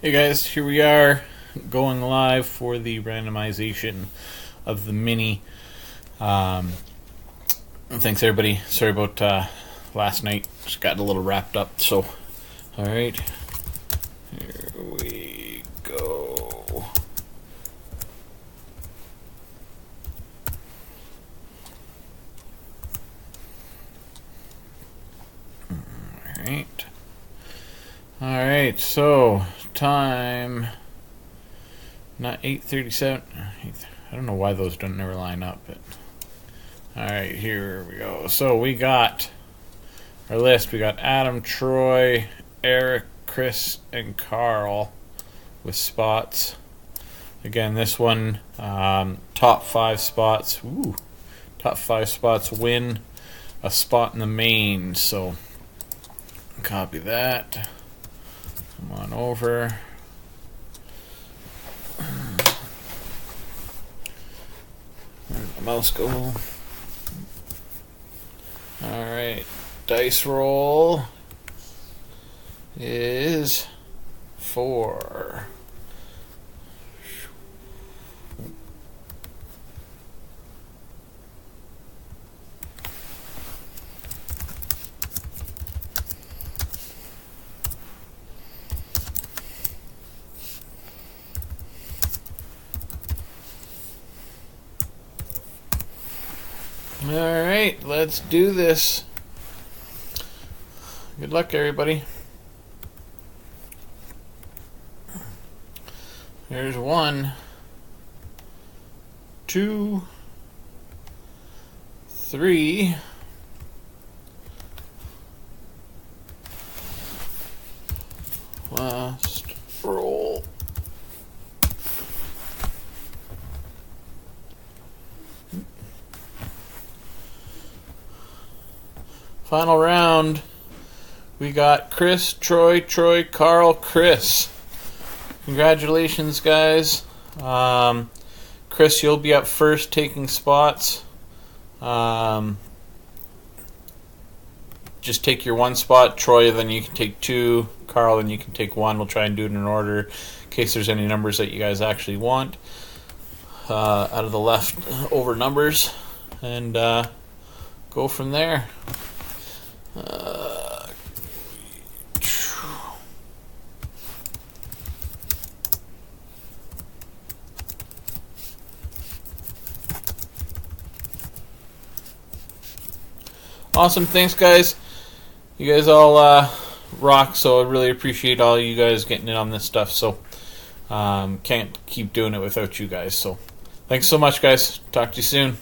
Hey guys, here we are going live for the randomization of the mini. Thanks everybody. Sorry about last night. Just got a little wrapped up. So, all right, here we go. All right. So time not 8:37. I don't know why those don't never line up, but all right, here we go. So we got our list. We got Adam, Troy, Eric, Chris, and Carl with spots. Again, this one top 5 spots. Ooh, top 5 spots win a spot in the main. So copy that. Come on over. Where'd the mouse go? Alright. Dice roll is 4. Alright, let's do this. Good luck, everybody. Here's 1, 2, 3, last roll. Final round, we got Chris, Troy, Carl, Chris. Congratulations, guys. Chris, you'll be up first taking spots. Just take your 1 spot. Troy, then you can take 2. Carl, then you can take 1. We'll try and do it in order in case there's any numbers that you guys actually want out of the left over numbers. And go from there. Awesome, thanks guys. You guys all rock, so I really appreciate all you guys getting in on this stuff. So can't keep doing it without you guys. So thanks so much, guys. Talk to you soon.